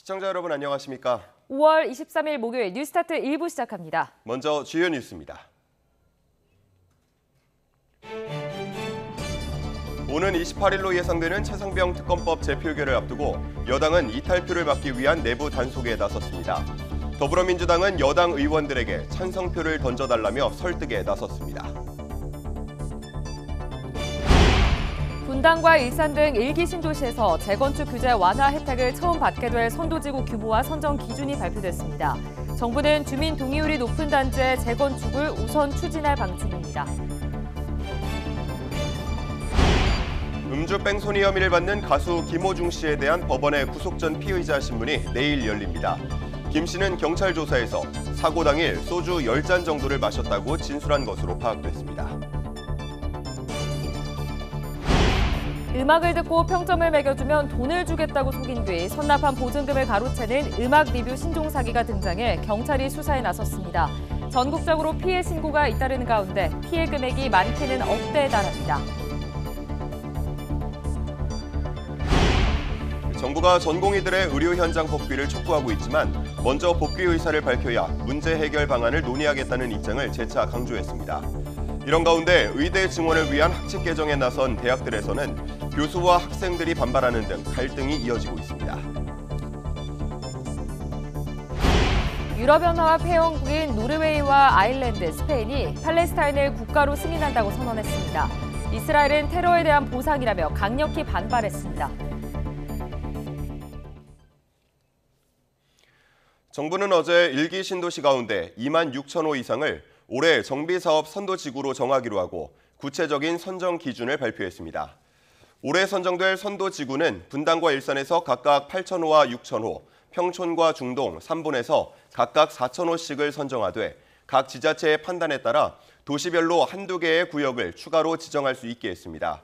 시청자 여러분 안녕하십니까? 5월 23일 목요일 뉴스타트 1부 시작합니다. 먼저 주요 뉴스입니다. 오는 28일로 예상되는 최상병 특검법 재표결을 앞두고 여당은 이탈표를 막기 위한 내부 단속에 나섰습니다. 더불어민주당은 여당 의원들에게 찬성표를 던져달라며 설득에 나섰습니다. 분당과 일산 등 1기 신도시에서 재건축 규제 완화 혜택을 처음 받게 될 선도지구 규모와 선정 기준이 발표됐습니다. 정부는 주민 동의율이 높은 단지의 재건축을 우선 추진할 방침입니다. 음주 뺑소니 혐의를 받는 가수 김호중 씨에 대한 법원의 구속 전 피의자 신문이 내일 열립니다. 김 씨는 경찰 조사에서 사고 당일 소주 10잔 정도를 마셨다고 진술한 것으로 파악됐습니다. 음악을 듣고 평점을 매겨주면 돈을 주겠다고 속인 뒤 선납한 보증금을 가로채는 음악 리뷰 신종 사기가 등장해 경찰이 수사에 나섰습니다. 전국적으로 피해 신고가 잇따르는 가운데 피해 금액이 많게는 억대에 달합니다. 정부가 전공의들의 의료 현장 복귀를 촉구하고 있지만 먼저 복귀 의사를 밝혀야 문제 해결 방안을 논의하겠다는 입장을 재차 강조했습니다. 이런 가운데 의대 증원을 위한 학칙 개정에 나선 대학들에서는 교수와 학생들이 반발하는 등 갈등이 이어지고 있습니다. 유럽연합 회원국인 노르웨이와 아일랜드, 스페인이 팔레스타인을 국가로 승인한다고 선언했습니다. 이스라엘은 테러에 대한 보상이라며 강력히 반발했습니다. 정부는 어제 1기 신도시 가운데 2만 6천 호 이상을 올해 정비사업 선도지구로 정하기로 하고 구체적인 선정 기준을 발표했습니다. 올해 선정될 선도지구는 분당과 일산에서 각각 8,000호와 6,000호, 평촌과 중동 3분에서 각각 4,000호씩을 선정하되 각 지자체의 판단에 따라 도시별로 한두 개의 구역을 추가로 지정할 수 있게 했습니다.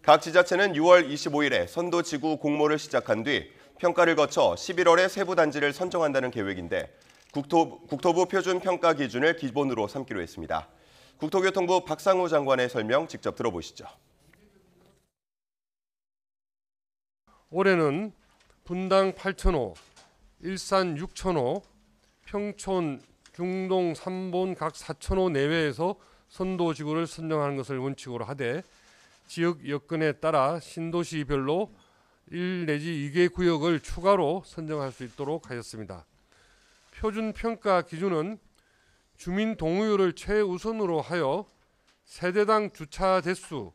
각 지자체는 6월 25일에 선도지구 공모를 시작한 뒤 평가를 거쳐 11월에 세부 단지를 선정한다는 계획인데 국토부 표준 평가 기준을 기본으로 삼기로 했습니다. 국토교통부 박상우 장관의 설명 직접 들어보시죠. 올해는 분당 8,000호, 일산 6,000호, 평촌, 중동 3본 각 4,000호 내외에서 선도지구를 선정하는 것을 원칙으로 하되 지역 여건에 따라 신도시별로 1 내지 2개 구역을 추가로 선정할 수 있도록 하였습니다. 표준 평가 기준은 주민 동의율을 최우선으로 하여 세대당 주차 대수,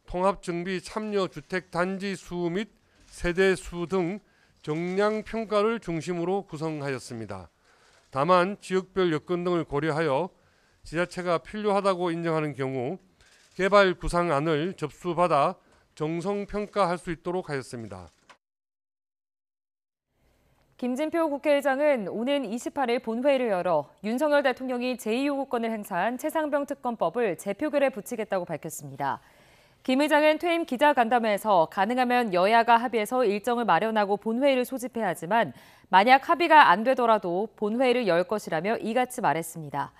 통합 정비 참여 주택 단지 수 및 세대 수 등 정량 평가를 중심으로 구성하였습니다. 다만 지역별 여건 등을 고려하여 지자체가 필요하다고 인정하는 경우 개발 구상안을 접수받아 정성 평가할 수 있도록 하였습니다. 김진표 국회의장은 오는 28일 본회의를 열어 윤석열 대통령이 제2요구권을 행사한 최상병 특검법을 재표결에 붙이겠다고 밝혔습니다. 김 의장은 퇴임 기자간담회에서 가능하면 여야가 합의해서 일정을 마련하고 본회의를 소집해야 하지만 만약 합의가 안 되더라도 본회의를 열 것이라며 이같이 말했습니다.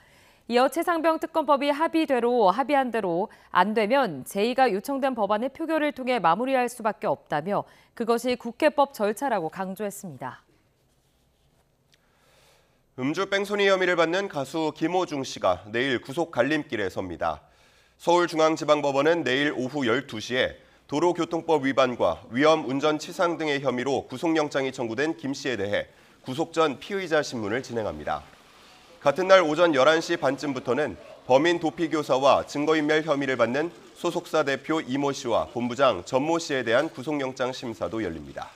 이어 최상병 특검법이 합의한 대로 안 되면 제2가 요청된 법안의 표결을 통해 마무리할 수밖에 없다며 그것이 국회법 절차라고 강조했습니다. 음주 뺑소니 혐의를 받는 가수 김호중 씨가 내일 구속 갈림길에 섭니다. 서울중앙지방법원은 내일 오후 12시에 도로교통법 위반과 위험 운전 치상 등의 혐의로 구속영장이 청구된 김 씨에 대해 구속 전 피의자 신문을 진행합니다. 같은 날 오전 11시 반쯤부터는 범인 도피교사와 증거인멸 혐의를 받는 소속사 대표 이모 씨와 본부장 전모 씨에 대한 구속영장 심사도 열립니다.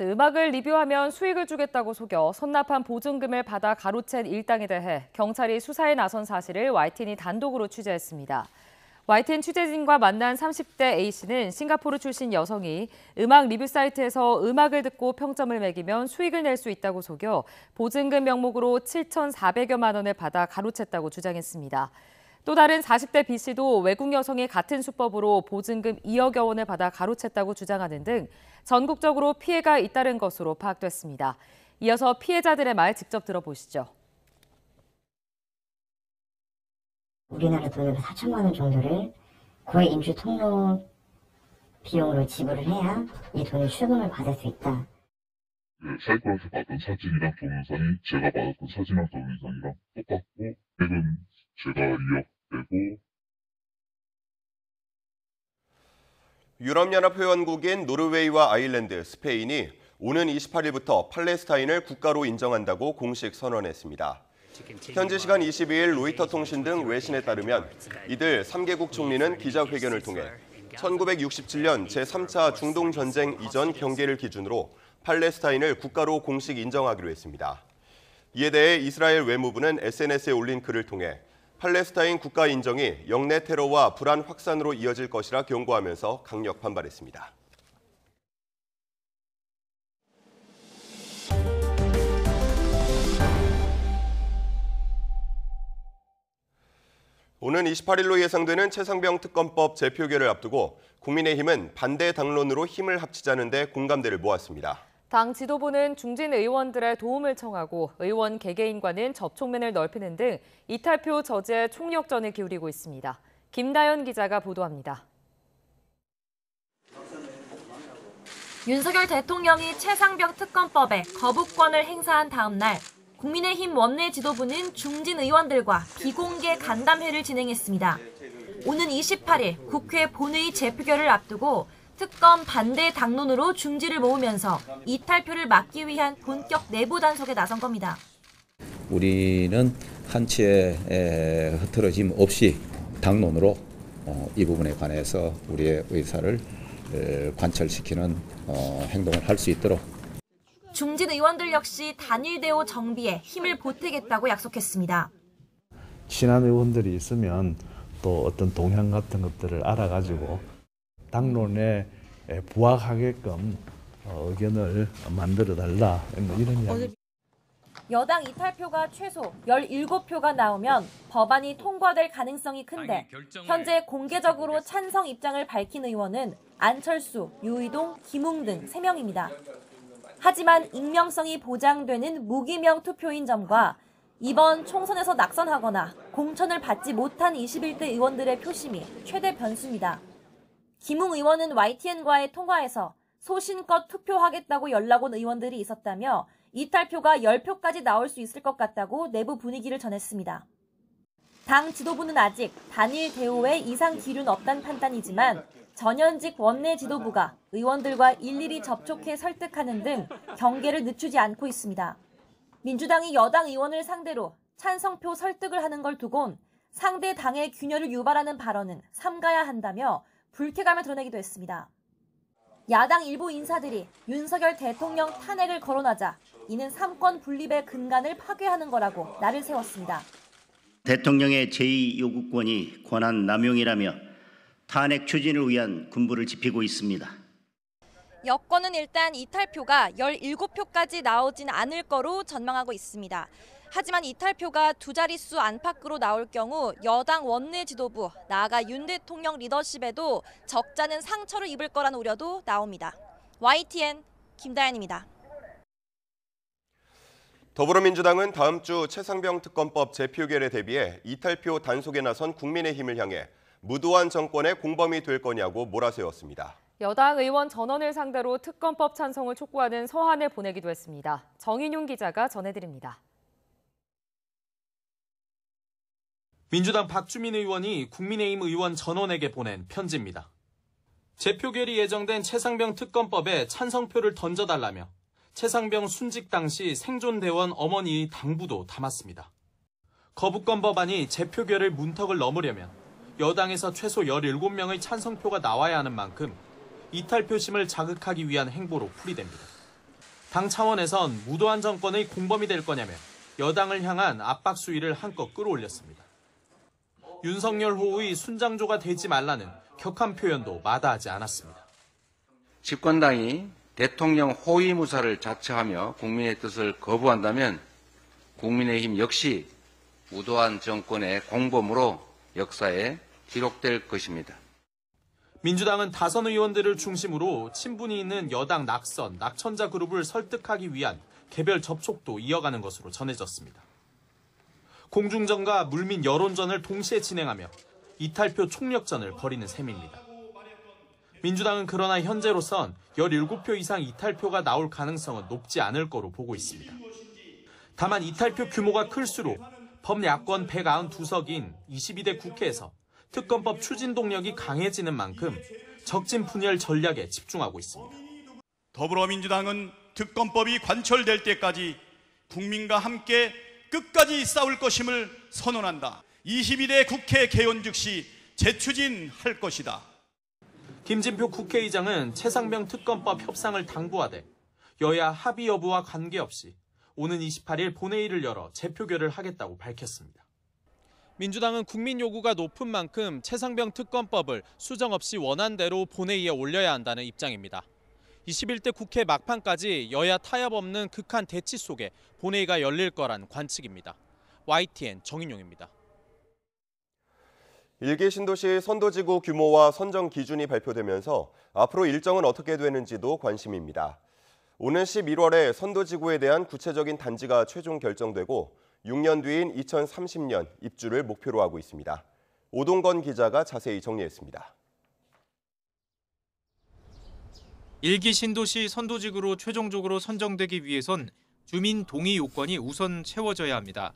음악을 리뷰하면 수익을 주겠다고 속여 선납한 보증금을 받아 가로챈 일당에 대해 경찰이 수사에 나선 사실을 YTN이 단독으로 취재했습니다. YTN 취재진과 만난 30대 A씨는 싱가포르 출신 여성이 음악 리뷰 사이트에서 음악을 듣고 평점을 매기면 수익을 낼 수 있다고 속여 보증금 명목으로 7,400여만 원을 받아 가로챘다고 주장했습니다. 또 다른 40대 B씨도 외국 여성이 같은 수법으로 보증금 2억여 원을 받아 가로챘다고 주장하는 등 전국적으로 피해가 잇따른 것으로 파악됐습니다. 이어서 피해자들의 말 직접 들어보시죠. 우리나라 돈으로 4천만 원 정도를 고액 인출 통로 비용으로 지불을 해야 이 돈이 출금을 받을 수 있다. 사이클에서 받은 사진이랑 동영상이 제가 받았던 사진이랑 동영상이랑 똑같고 액은 제가 2억 내고. 유럽연합 회원국인 노르웨이와 아일랜드, 스페인이 오는 28일부터 팔레스타인을 국가로 인정한다고 공식 선언했습니다. 현지 시간 22일 로이터 통신 등 외신에 따르면 이들 3개국 총리는 기자회견을 통해 1967년 제3차 중동전쟁 이전 경계를 기준으로 팔레스타인을 국가로 공식 인정하기로 했습니다. 이에 대해 이스라엘 외무부는 SNS에 올린 글을 통해 팔레스타인 국가 인정이 영내 테러와 불안 확산으로 이어질 것이라 경고하면서 강력 반발했습니다. 오는 28일로 예상되는 최상병 특검법 재표결을 앞두고 국민의힘은 반대 당론으로 힘을 합치자는 데 공감대를 모았습니다. 당 지도부는 중진 의원들의 도움을 청하고 의원 개개인과는 접촉면을 넓히는 등 이탈표 저지에 총력전을 기울이고 있습니다. 김다연 기자가 보도합니다. 윤석열 대통령이 최상병 특검법에 거부권을 행사한 다음 날 국민의힘 원내 지도부는 중진 의원들과 비공개 간담회를 진행했습니다. 오는 28일 국회 본회의 재표결을 앞두고 특검 반대 당론으로 중지를 모으면서 이탈표를 막기 위한 본격 내부 단속에 나선 겁니다. 우리는 한치의 흐트러짐 없이 당론으로 이 부분에 관해서 우리의 의사를 관철시키는 행동을 할 수 있도록. 중진 의원들 역시 단일 대오 정비에 힘을 보태겠다고 약속했습니다. 친한 의원들이 있으면 또 어떤 동향 같은 것들을 알아가지고 당론에 부합하게끔 의견을 만들어달라 이런 이야기. 여당 이탈표가 최소 17표가 나오면 법안이 통과될 가능성이 큰데 현재 공개적으로 찬성 입장을 밝힌 의원은 안철수, 유이동, 김웅 등 3명입니다. 하지만 익명성이 보장되는 무기명 투표인 점과 이번 총선에서 낙선하거나 공천을 받지 못한 21대 의원들의 표심이 최대 변수입니다. 김웅 의원은 YTN과의 통화에서 소신껏 투표하겠다고 연락 온 의원들이 있었다며 이탈표가 10표까지 나올 수 있을 것 같다고 내부 분위기를 전했습니다. 당 지도부는 아직 단일 대오에 이상 기류는 없다는 판단이지만 전현직 원내 지도부가 의원들과 일일이 접촉해 설득하는 등 경계를 늦추지 않고 있습니다. 민주당이 여당 의원을 상대로 찬성표 설득을 하는 걸 두곤 상대 당의 균열을 유발하는 발언은 삼가야 한다며 불쾌감을 드러내기도 했습니다. 야당 일부 인사들이 윤석열 대통령 탄핵을 거론하자 이는 삼권 분립의 근간을 파괴하는 거라고 날을 세웠습니다. 대통령의 제2요구권이 권한 남용이라며 탄핵 추진을 위한 군부를 지피고 있습니다. 여권은 일단 이탈표가 17표까지 나오진 않을 거로 전망하고 있습니다. 하지만 이탈표가 두 자릿수 안팎으로 나올 경우 여당 원내 지도부, 나아가 윤 대통령 리더십에도 적잖은 상처를 입을 거란 우려도 나옵니다. YTN 김다연입니다. 더불어민주당은 다음 주 최상병 특검법 재표결에 대비해 이탈표 단속에 나선 국민의힘을 향해 무도한 정권의 공범이 될 거냐고 몰아세웠습니다. 여당 의원 전원을 상대로 특검법 찬성을 촉구하는 서한을 보내기도 했습니다. 정인용 기자가 전해드립니다. 민주당 박주민 의원이 국민의힘 의원 전원에게 보낸 편지입니다. 재표결이 예정된 최상병 특검법에 찬성표를 던져달라며 최상병 순직 당시 생존대원 어머니의 당부도 담았습니다. 거부권 법안이 재표결을 문턱을 넘으려면 여당에서 최소 17명의 찬성표가 나와야 하는 만큼 이탈 표심을 자극하기 위한 행보로 풀이됩니다. 당 차원에선 무도한 정권의 공범이 될 거냐며 여당을 향한 압박 수위를 한껏 끌어올렸습니다. 윤석열 호의 순장조가 되지 말라는 격한 표현도 마다하지 않았습니다. 집권당이 대통령 호위무사를 자처하며 국민의 뜻을 거부한다면 국민의힘 역시 무도한 정권의 공범으로 역사에 기록될 것입니다. 민주당은 다선 의원들을 중심으로 친분이 있는 여당 낙선, 낙천자 그룹을 설득하기 위한 개별 접촉도 이어가는 것으로 전해졌습니다. 공중전과 물민 여론전을 동시에 진행하며 이탈표 총력전을 벌이는 셈입니다. 민주당은 그러나 현재로선 17표 이상 이탈표가 나올 가능성은 높지 않을 거로 보고 있습니다. 다만 이탈표 규모가 클수록 범야권 192석인 22대 국회에서 특검법 추진 동력이 강해지는 만큼 적진 분열 전략에 집중하고 있습니다. 더불어민주당은 특검법이 관철될 때까지 국민과 함께 끝까지 싸울 것임을 선언한다. 22대 국회 개원 즉시 재추진할 것이다. 김진표 국회의장은 최상병 특검법 협상을 당부하되 여야 합의 여부와 관계없이 오는 28일 본회의를 열어 재표결을 하겠다고 밝혔습니다. 민주당은 국민 요구가 높은 만큼 최상병 특검법을 수정 없이 원안대로 본회의에 올려야 한다는 입장입니다. 21대 국회 막판까지 여야 타협 없는 극한 대치 속에 본회의가 열릴 거란 관측입니다. YTN 정인용입니다. 1기 신도시 선도지구 규모와 선정 기준이 발표되면서 앞으로 일정은 어떻게 되는지도 관심입니다. 오는 11월에 선도지구에 대한 구체적인 단지가 최종 결정되고 6년 뒤인 2030년 입주를 목표로 하고 있습니다. 오동건 기자가 자세히 정리했습니다. 1기 신도시 선도지구로 최종적으로 선정되기 위해선 주민 동의 요건이 우선 채워져야 합니다.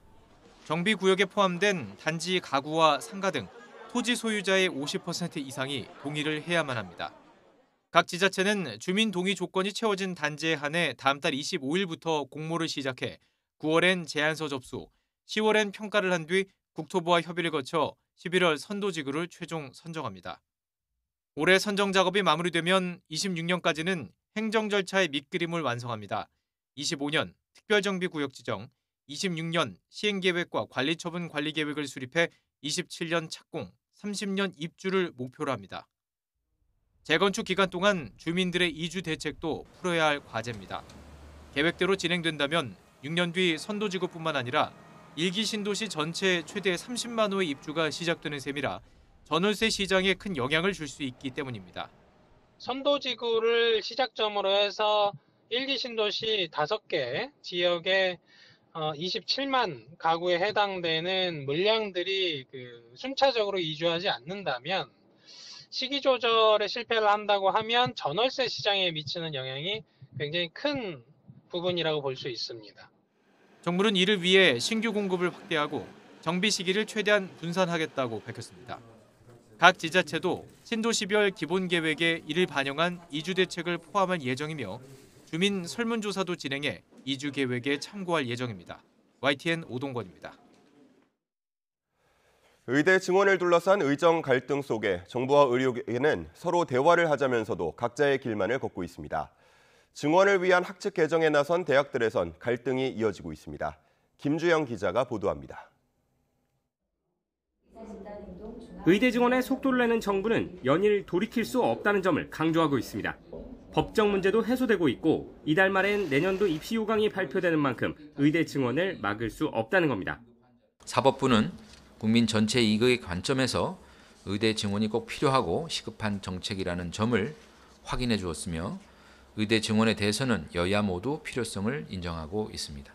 정비구역에 포함된 단지 가구와 상가 등 토지 소유자의 50% 이상이 동의를 해야만 합니다. 각 지자체는 주민 동의 조건이 채워진 단지에 한해 다음 달 25일부터 공모를 시작해 9월엔 제안서 접수, 10월엔 평가를 한 뒤 국토부와 협의를 거쳐 11월 선도지구를 최종 선정합니다. 올해 선정 작업이 마무리되면 26년까지는 행정 절차의 밑그림을 완성합니다. 25년 특별정비구역 지정, 26년 시행계획과 관리처분 관리계획을 수립해 27년 착공, 30년 입주를 목표로 합니다. 재건축 기간 동안 주민들의 이주 대책도 풀어야 할 과제입니다. 계획대로 진행된다면 6년 뒤 선도지구뿐만 아니라 1기 신도시 전체 최대 30만 호의 입주가 시작되는 셈이라 전월세 시장에 큰 영향을 줄 수 있기 때문입니다. 선도지구를 시작점으로 해서 1기 신도시 5개 지역에 27만 가구에 해당되는 물량들이 순차적으로 이주하지 않는다면 시기 조절에 실패를 한다고 하면 전월세 시장에 미치는 영향이 굉장히 큰 부분이라고 볼 수 있습니다. 정부는 이를 위해 신규 공급을 확대하고 정비 시기를 최대한 분산하겠다고 밝혔습니다. 각 지자체도 신도시별 기본계획에 이를 반영한 이주 대책을 포함할 예정이며 주민 설문조사도 진행해 이주 계획에 참고할 예정입니다. YTN 오동건입니다. 의대 증원을 둘러싼 의정 갈등 속에 정부와 의료계는 서로 대화를 하자면서도 각자의 길만을 걷고 있습니다. 증원을 위한 학칙 개정에 나선 대학들에선 갈등이 이어지고 있습니다. 김주영 기자가 보도합니다. 의대 증원에 속도를 내는 정부는 연일 돌이킬 수 없다는 점을 강조하고 있습니다. 법적 문제도 해소되고 있고 이달 말엔 내년도 입시 요강이 발표되는 만큼 의대 증원을 막을 수 없다는 겁니다. 사법부는 국민 전체 이익의 관점에서 의대 증원이 꼭 필요하고 시급한 정책이라는 점을 확인해 주었으며 의대 증원에 대해서는 여야 모두 필요성을 인정하고 있습니다.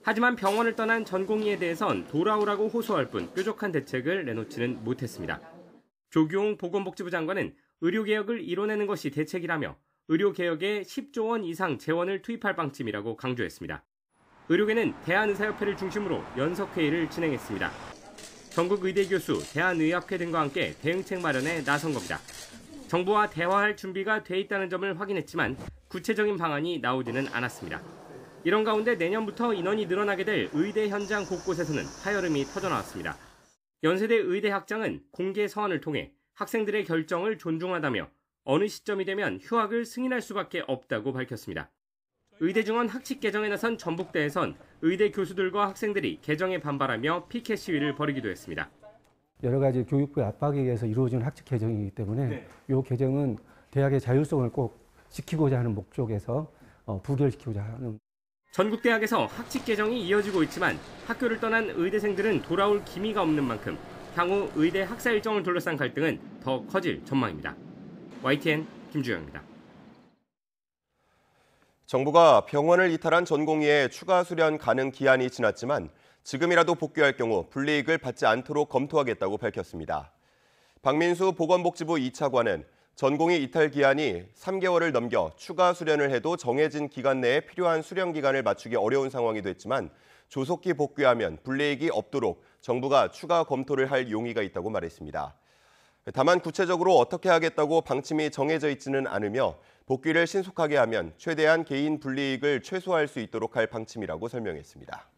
하지만 병원을 떠난 전공의에 대해선 돌아오라고 호소할 뿐 뾰족한 대책을 내놓지는 못했습니다. 조규홍 보건복지부 장관은 의료개혁을 이뤄내는 것이 대책이라며 의료개혁에 10조 원 이상 재원을 투입할 방침이라고 강조했습니다. 의료계는 대한의사협회를 중심으로 연석회의를 진행했습니다. 전국 의대 교수, 대한의학회 등과 함께 대응책 마련에 나선 겁니다. 정부와 대화할 준비가 돼 있다는 점을 확인했지만 구체적인 방안이 나오지는 않았습니다. 이런 가운데 내년부터 인원이 늘어나게 될 의대 현장 곳곳에서는 파열음이 터져나왔습니다. 연세대 의대학장은 공개 서한을 통해 학생들의 결정을 존중하다며 어느 시점이 되면 휴학을 승인할 수밖에 없다고 밝혔습니다. 의대 증원 학칙 개정에 나선 전북대에선 의대 교수들과 학생들이 개정에 반발하며 피켓 시위를 벌이기도 했습니다. 여러 가지 교육부의 압박에 의해서 이루어진 학칙 개정이기 때문에 이 개정은 대학의 자율성을 꼭 지키고자 하는 목적에서 부결시키고자 하는. 전국대학에서 학칙 개정이 이어지고 있지만 학교를 떠난 의대생들은 돌아올 기미가 없는 만큼 향후 의대 학사 일정을 둘러싼 갈등은 더 커질 전망입니다. YTN 김주영입니다. 정부가 병원을 이탈한 전공의의 추가 수련 가능 기한이 지났지만 지금이라도 복귀할 경우 불이익을 받지 않도록 검토하겠다고 밝혔습니다. 박민수 보건복지부 2차관은 전공의 이탈 기한이 3개월을 넘겨 추가 수련을 해도 정해진 기간 내에 필요한 수련 기간을 맞추기 어려운 상황이 됐지만 조속히 복귀하면 불이익이 없도록 정부가 추가 검토를 할 용의가 있다고 말했습니다. 다만 구체적으로 어떻게 하겠다고 방침이 정해져 있지는 않으며 복귀를 신속하게 하면 최대한 개인 불이익을 최소화할 수 있도록 할 방침이라고 설명했습니다.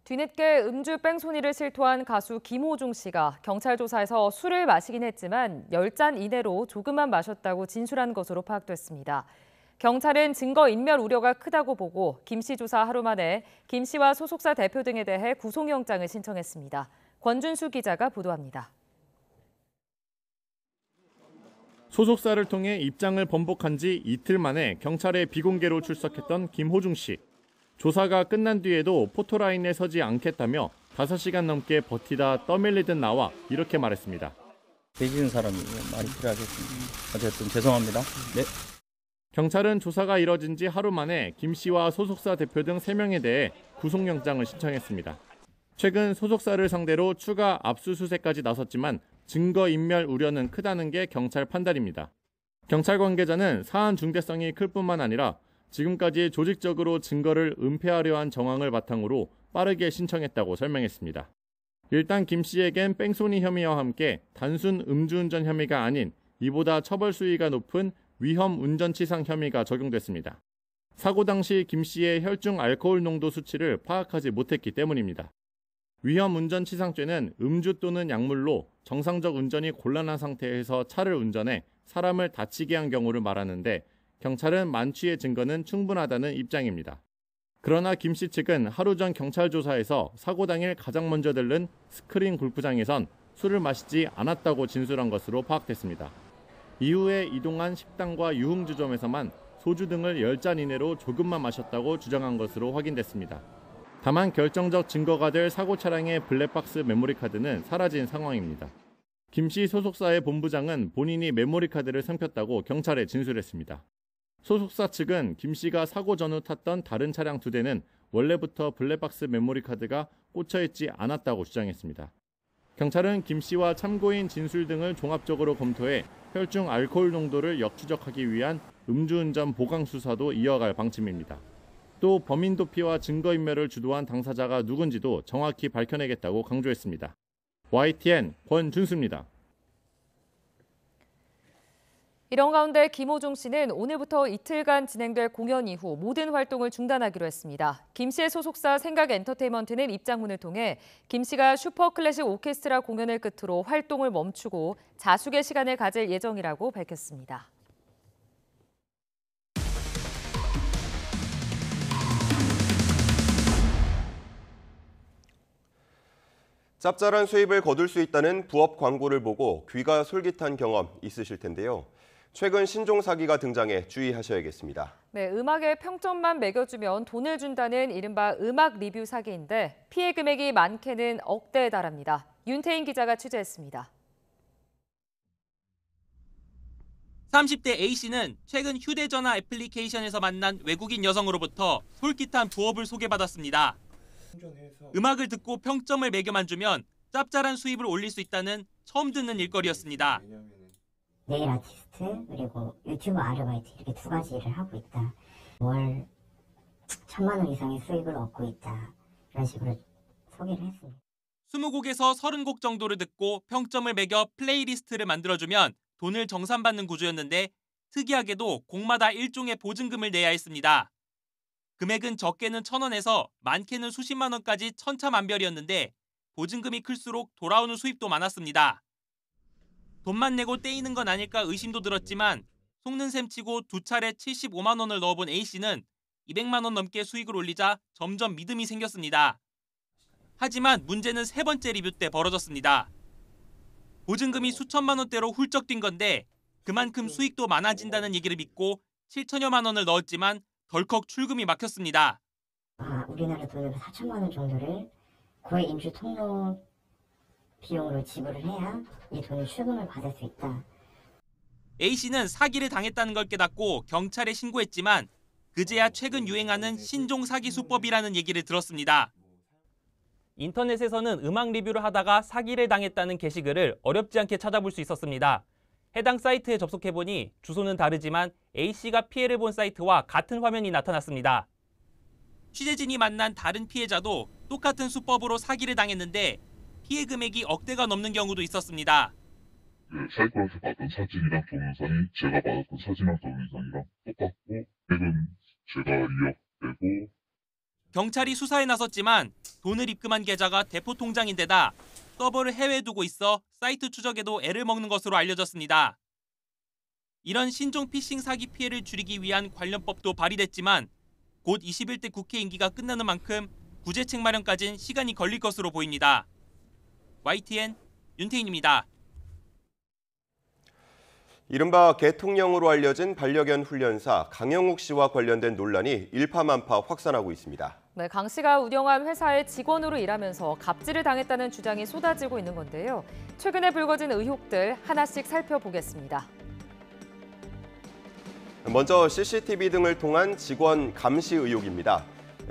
뒤늦게 음주 뺑소니를 실토한 가수 김호중 씨가 경찰 조사에서 술을 마시긴 했지만 10잔 이내로 조금만 마셨다고 진술한 것으로 파악됐습니다. 경찰은 증거인멸 우려가 크다고 보고 김 씨 조사 하루 만에 김 씨와 소속사 대표 등에 대해 구속영장을 신청했습니다. 권준수 기자가 보도합니다. 소속사를 통해 입장을 번복한 지 이틀 만에 경찰에 비공개로 출석했던 김호중 씨. 조사가 끝난 뒤에도 포토라인에 서지 않겠다며 5시간 넘게 버티다 떠밀리듯 나와 이렇게 말했습니다. 배지는 사람이 말이 필요하겠습니다. 어쨌든 죄송합니다. 네. 경찰은 조사가 이뤄진 지 하루 만에 김 씨와 소속사 대표 등 3명에 대해 구속영장을 신청했습니다. 최근 소속사를 상대로 추가 압수수색까지 나섰지만 증거인멸 우려는 크다는 게 경찰 판단입니다. 경찰 관계자는 사안 중대성이 클 뿐만 아니라 지금까지 조직적으로 증거를 은폐하려 한 정황을 바탕으로 빠르게 신청했다고 설명했습니다. 일단 김 씨에겐 뺑소니 혐의와 함께 단순 음주운전 혐의가 아닌 이보다 처벌 수위가 높은 위험 운전치상 혐의가 적용됐습니다. 사고 당시 김 씨의 혈중 알코올 농도 수치를 파악하지 못했기 때문입니다. 위험 운전치상죄는 음주 또는 약물로 정상적 운전이 곤란한 상태에서 차를 운전해 사람을 다치게 한 경우를 말하는데 경찰은 만취의 증거는 충분하다는 입장입니다. 그러나 김 씨 측은 하루 전 경찰 조사에서 사고 당일 가장 먼저 들른 스크린 골프장에선 술을 마시지 않았다고 진술한 것으로 파악됐습니다. 이후에 이동한 식당과 유흥주점에서만 소주 등을 10잔 이내로 조금만 마셨다고 주장한 것으로 확인됐습니다. 다만 결정적 증거가 될 사고 차량의 블랙박스 메모리카드는 사라진 상황입니다. 김 씨 소속사의 본부장은 본인이 메모리카드를 살폈다고 경찰에 진술했습니다. 소속사 측은 김 씨가 사고 전후 탔던 다른 차량 2대는 원래부터 블랙박스 메모리카드가 꽂혀있지 않았다고 주장했습니다. 경찰은 김 씨와 참고인 진술 등을 종합적으로 검토해 혈중 알코올 농도를 역추적하기 위한 음주운전 보강 수사도 이어갈 방침입니다. 또 범인 도피와 증거인멸을 주도한 당사자가 누군지도 정확히 밝혀내겠다고 강조했습니다. YTN 권준수입니다. 이런 가운데 김호중 씨는 오늘부터 이틀간 진행될 공연 이후 모든 활동을 중단하기로 했습니다. 김 씨의 소속사 생각엔터테인먼트는 입장문을 통해 김 씨가 슈퍼클래식 오케스트라 공연을 끝으로 활동을 멈추고 자숙의 시간을 가질 예정이라고 밝혔습니다. 짭짤한 수입을 거둘 수 있다는 부업 광고를 보고 귀가 솔깃한 경험 있으실 텐데요. 최근 신종 사기가 등장해 주의하셔야겠습니다. 네, 음악에 평점만 매겨주면 돈을 준다는 이른바 음악 리뷰 사기인데 피해 금액이 많게는 억대에 달합니다. 윤태인 기자가 취재했습니다. 30대 A씨는 최근 휴대전화 애플리케이션에서 만난 외국인 여성으로부터 솔깃한 부업을 소개받았습니다. 음악을 듣고 평점을 매겨만 주면 짭짤한 수입을 올릴 수 있다는 처음 듣는 일거리였습니다. 네일 아티스트 그리고 유튜브 아르바이트 이렇게 2가지 일을 하고 있다. 월 1,000만 원 이상의 수익을 얻고 있다. 이런 식으로 소개를 했습니다. 20곡에서 30곡 정도를 듣고 평점을 매겨 플레이리스트를 만들어주면 돈을 정산받는 구조였는데 특이하게도 곡마다 일종의 보증금을 내야 했습니다. 금액은 적게는 1,000원에서 많게는 수십만 원까지 천차만별이었는데 보증금이 클수록 돌아오는 수입도 많았습니다. 돈만 내고 떼이는 건 아닐까 의심도 들었지만 속는 셈 치고 2차례 75만 원을 넣어본 A씨는 200만 원 넘게 수익을 올리자 점점 믿음이 생겼습니다. 하지만 문제는 3번째 리뷰 때 벌어졌습니다. 보증금이 수천만 원대로 훌쩍 뛴 건데 그만큼 수익도 많아진다는 얘기를 믿고 7천여만 원을 넣었지만 덜컥 출금이 막혔습니다. 우리나라 돈으로 4천만 원 정도를 고액 인출 통로 비용으로 지불을 해야 이 돈을 출금을 받을 수 있다. A씨는 사기를 당했다는 걸 깨닫고 경찰에 신고했지만 그제야 최근 유행하는 신종 사기 수법이라는 얘기를 들었습니다. 인터넷에서는 음악 리뷰를 하다가 사기를 당했다는 게시글을 어렵지 않게 찾아볼 수 있었습니다. 해당 사이트에 접속해보니 주소는 다르지만 A씨가 피해를 본 사이트와 같은 화면이 나타났습니다. 취재진이 만난 다른 피해자도 똑같은 수법으로 사기를 당했는데 피해 금액이 억대가 넘는 경우도 있었습니다. 사이클에서 봤던 사진이랑 동영상이 제가 받았던 사진이랑 동영상이랑 똑같고 액은 제가 이역되고 경찰이 수사에 나섰지만 돈을 입금한 계좌가 대포 통장인데다 서버를 해외에 두고 있어 사이트 추적에도 애를 먹는 것으로 알려졌습니다. 이런 신종 피싱 사기 피해를 줄이기 위한 관련법도 발의됐지만 곧 21대 국회 임기가 끝나는 만큼 구제책 마련까지는 시간이 걸릴 것으로 보입니다. YTN 윤태인입니다. 이른바 개통령으로 알려진 반려견 훈련사 강영욱 씨와 관련된 논란이 일파만파 확산하고 있습니다. 네, 강 씨가 운영한 회사의 직원으로 일하면서 갑질을 당했다는 주장이 쏟아지고 있는 건데요. 최근에 불거진 의혹들 하나씩 살펴보겠습니다. 먼저 CCTV 등을 통한 직원 감시 의혹입니다.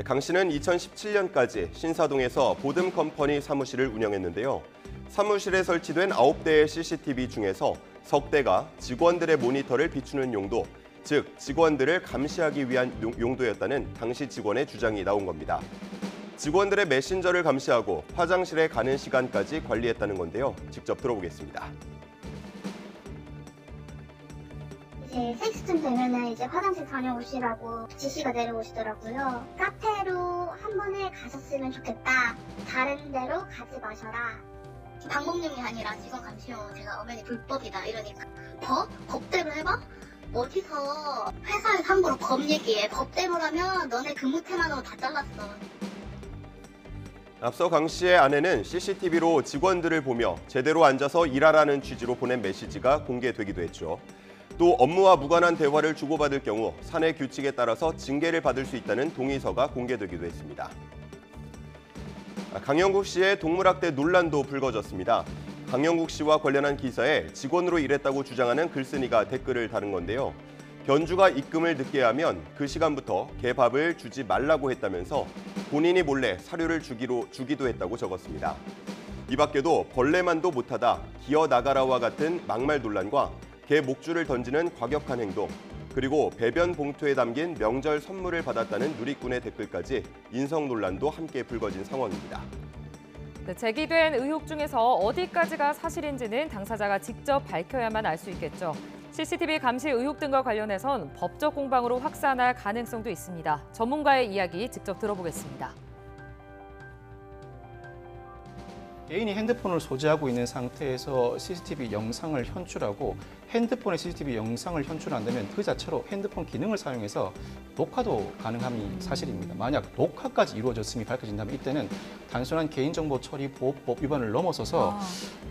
강 씨는 2017년까지 신사동에서 보듬 컴퍼니 사무실을 운영했는데요. 사무실에 설치된 9대의 CCTV 중에서 석 대가 직원들의 모니터를 비추는 용도, 즉 직원들을 감시하기 위한 용도였다는 당시 직원의 주장이 나온 겁니다. 직원들의 메신저를 감시하고 화장실에 가는 시간까지 관리했다는 건데요. 직접 들어보겠습니다. 이제 3시쯤 되면은 이제 화장실 다녀오시라고 지시가 내려오시더라고요. 카페로 한 번에 가셨으면 좋겠다. 다른 데로 가지 마셔라. 방법용이 아니라 직원 감시용 제가 엄연히 불법이다 이러니까 법대로 해봐? 어디서 회사에 함부로 법 얘기해. 법대로 하면 너네 근무 태만으로 다 잘랐어. 앞서 강 씨의 아내는 CCTV로 직원들을 보며 제대로 앉아서 일하라는 취지로 보낸 메시지가 공개되기도 했죠. 또 업무와 무관한 대화를 주고받을 경우 사내 규칙에 따라서 징계를 받을 수 있다는 동의서가 공개되기도 했습니다. 강영욱 씨의 동물학대 논란도 불거졌습니다. 강영욱 씨와 관련한 기사에 직원으로 일했다고 주장하는 글쓴이가 댓글을 다는 건데요. 견주가 입금을 늦게 하면 그 시간부터 개밥을 주지 말라고 했다면서 본인이 몰래 사료를 주기도 했다고 적었습니다. 이 밖에도 벌레만도 못하다, 기어 나가라와 같은 막말 논란과 개 목줄을 던지는 과격한 행동, 그리고 배변 봉투에 담긴 명절 선물을 받았다는 누리꾼의 댓글까지 인성 논란도 함께 불거진 상황입니다. 네, 제기된 의혹 중에서 어디까지가 사실인지는 당사자가 직접 밝혀야만 알 수 있겠죠. CCTV 감시 의혹 등과 관련해선 법적 공방으로 확산할 가능성도 있습니다. 전문가의 이야기 직접 들어보겠습니다. 개인이 핸드폰을 소지하고 있는 상태에서 CCTV 영상을 현출하고 핸드폰에 CCTV 영상을 현출한다면 그 자체로 핸드폰 기능을 사용해서 녹화도 가능함이 사실입니다. 만약 녹화까지 이루어졌음이 밝혀진다면 이때는 단순한 개인정보 처리 보호법 위반을 넘어서서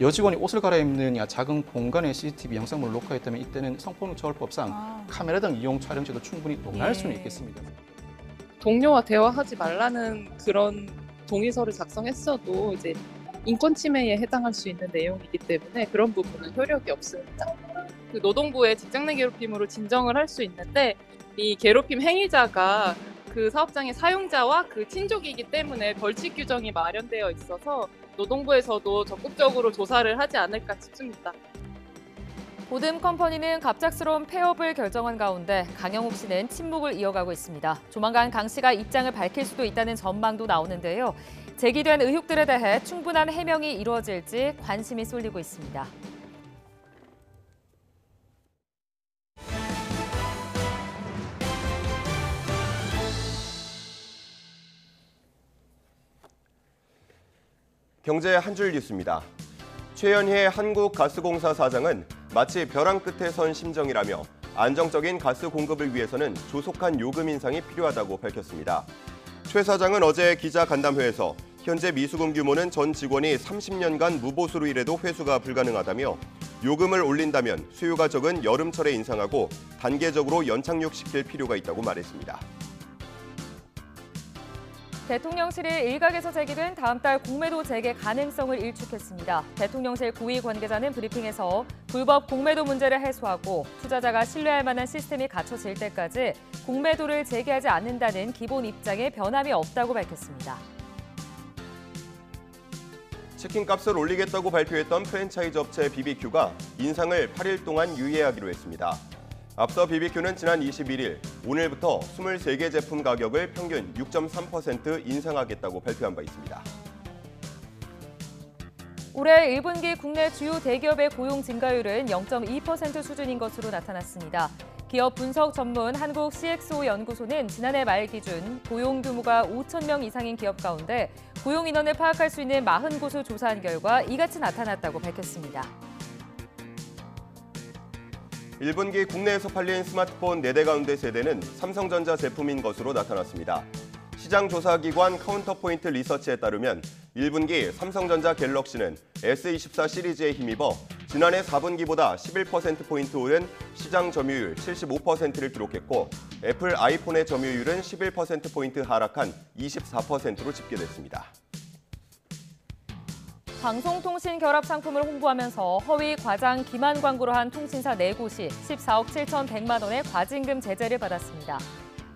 여직원이 옷을 갈아입는 작은 공간에 CCTV 영상물을 녹화했다면 이때는 성폭력처벌법상 카메라 등 이용 촬영죄도 충분히 논할 수는 있겠습니다. 동료와 대화하지 말라는 그런 동의서를 작성했어도 이제 인권 침해에 해당할 수 있는 내용이기 때문에 그런 부분은 효력이 없습니다. 그 노동부의 직장 내 괴롭힘으로 진정을 할 수 있는데 이 괴롭힘 행위자가 그 사업장의 사용자와 그 친족이기 때문에 벌칙 규정이 마련되어 있어서 노동부에서도 적극적으로 조사를 하지 않을까 싶습니다. 보듬 컴퍼니는 갑작스러운 폐업을 결정한 가운데 강영욱 씨는 침묵을 이어가고 있습니다. 조만간 강 씨가 입장을 밝힐 수도 있다는 전망도 나오는데요. 제기된 의혹들에 대해 충분한 해명이 이루어질지 관심이 쏠리고 있습니다. 경제 한 줄 뉴스입니다. 최연희 한국가스공사 사장은 마치 벼랑 끝에 선 심정이라며 안정적인 가스 공급을 위해서는 조속한 요금 인상이 필요하다고 밝혔습니다. 최 사장은 어제 기자 간담회에서 현재 미수금 규모는 전 직원이 30년간 무보수로 일해도 회수가 불가능하다며 요금을 올린다면 수요가 적은 여름철에 인상하고 단계적으로 연착륙시킬 필요가 있다고 말했습니다. 대통령실이 일각에서 제기된 다음 달 공매도 재개 가능성을 일축했습니다. 대통령실 고위 관계자는 브리핑에서 불법 공매도 문제를 해소하고 투자자가 신뢰할 만한 시스템이 갖춰질 때까지 공매도를 재개하지 않는다는 기본 입장에 변함이 없다고 밝혔습니다. 치킨값을 올리겠다고 발표했던 프랜차이즈 업체 BBQ가 인상을 8일 동안 유예하기로 했습니다. 앞서 BBQ는 지난 21일 오늘부터 23개 제품 가격을 평균 6.3% 인상하겠다고 발표한 바 있습니다. 올해 1분기 국내 주요 대기업의 고용 증가율은 0.2% 수준인 것으로 나타났습니다. 기업 분석 전문 한국 CXO 연구소는 지난해 말 기준 고용 규모가 5천 명 이상인 기업 가운데 고용 인원을 파악할 수 있는 40곳을 조사한 결과 이같이 나타났다고 밝혔습니다. 1분기 국내에서 팔린 스마트폰 4대 가운데 3대는 삼성전자 제품인 것으로 나타났습니다. 시장 조사기관 카운터포인트 리서치에 따르면 1분기 삼성전자 갤럭시는 S24 시리즈에 힘입어 지난해 4분기보다 11%포인트 오른 시장 점유율 75%를 기록했고 애플 아이폰의 점유율은 11%포인트 하락한 24%로 집계됐습니다. 방송통신 결합 상품을 홍보하면서 허위 과장 기만 광고를 한 통신사 4곳이 14억 7,100만 원의 과징금 제재를 받았습니다.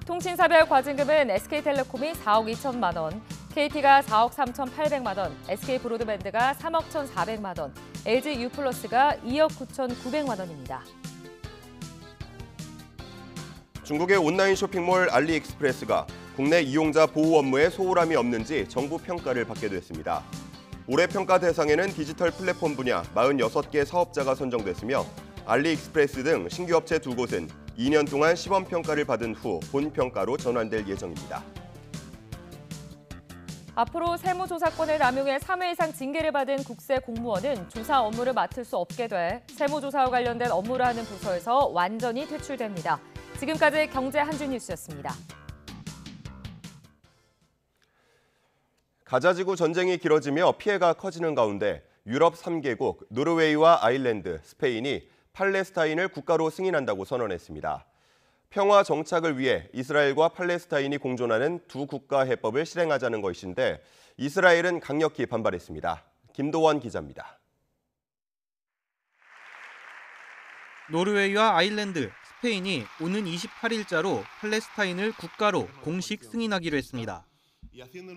통신사별 과징금은 SK텔레콤이 4억 2천만 원, KT가 4억 3,800만 원, SK브로드밴드가 3억 1,400만 원, LG유플러스가 2억 9,900만 원입니다. 중국의 온라인 쇼핑몰 알리익스프레스가 국내 이용자 보호 업무에 소홀함이 없는지 정부 평가를 받게 됐습니다. 올해 평가 대상에는 디지털 플랫폼 분야 46개 사업자가 선정됐으며 알리익스프레스 등 신규 업체 2곳은 2년 동안 시범 평가를 받은 후 본평가로 전환될 예정입니다. 앞으로 세무조사권을 남용해 3회 이상 징계를 받은 국세 공무원은 조사 업무를 맡을 수 없게 돼 세무조사와 관련된 업무를 하는 부서에서 완전히 퇴출됩니다. 지금까지 경제 한주 뉴스였습니다. 가자지구 전쟁이 길어지며 피해가 커지는 가운데 유럽 3개국 노르웨이와 아일랜드, 스페인이 팔레스타인을 국가로 승인한다고 선언했습니다. 평화 정착을 위해 이스라엘과 팔레스타인이 공존하는 두 국가 해법을 실행하자는 것인데 이스라엘은 강력히 반발했습니다. 김도원 기자입니다. 노르웨이와 아일랜드, 스페인이 오는 28일자로 팔레스타인을 국가로 공식 승인하기로 했습니다.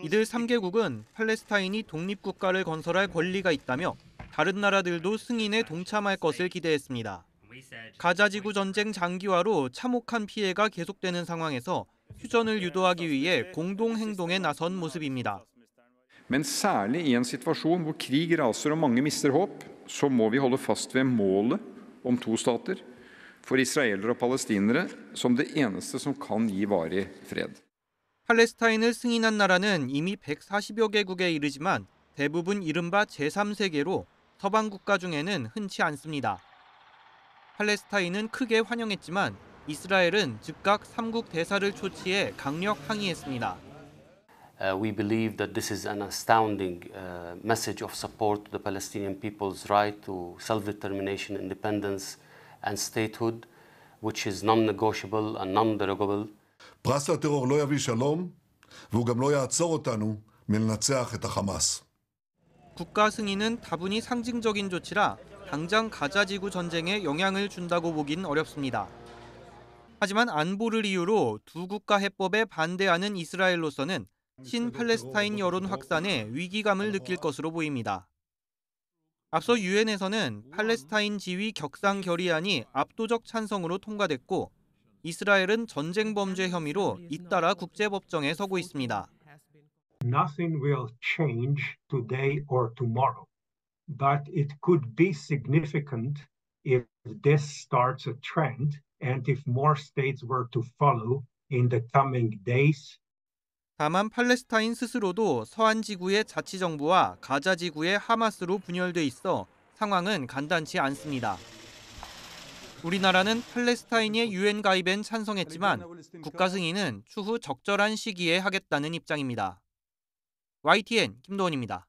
이들 3개국은 팔레스타인이 독립국가를 건설할 권리가 있다며 다른 나라들도 승인에 동참할 것을 기대했습니다. 가자지구 전쟁 장기화로 참혹한 피해가 계속되는 상황에서 휴전을 유도하기 위해 공동 행동에 나선 모습입니다. Men særlig i en situasjon hvor krig raser og mange mister håp, så må vi holde fast ved målet om to stater for israelere og palestinere som det eneste som kan gi varig fred. 팔레스타인을 승인한 나라는 이미 140여 개국에 이르지만 대부분 이른바 제3세계로 서방 국가 중에는 흔치 않습니다. 팔레스타인은 크게 환영했지만 이스라엘은 즉각 3국 대사를 초치해 강력 항의했습니다. We believe that this is an astounding message of support to the Palestinian people's right to self-determination, independence and statehood, which is non-negotiable and non-derogable. פרס לטרור לא יביא שלום, והוא גם לא יעצור אותנו מלנצח את החמאס. 국가 승인은 다분히 상징적인 조치라 당장 가자지구 전쟁에 영향을 준다고 보긴 어렵습니다. 하지만 안보를 이유로 두 국가 해법에 반대하는 이스라엘로서는 친팔레스타인 여론 확산에 위기감을 느낄 것으로 보입니다. 앞서 유엔에서는 팔레스타인 지위 격상 결의안이 압도적 찬성으로 통과됐고 이스라엘은 전쟁 범죄 혐의로 잇따라 국제법정에 서고 있습니다. Nothing will change today or tomorrow, but it could be significant if this starts a trend and if more states were to follow in the coming days. 다만 팔레스타인 스스로도 서한 지구의 자치정부와 가자 지구의 하마스로 분열돼 있어 상황은 간단치 않습니다. 우리나라는 팔레스타인의 유엔 가입엔 찬성했지만 국가 승인은 추후 적절한 시기에 하겠다는 입장입니다. YTN 김도원입니다.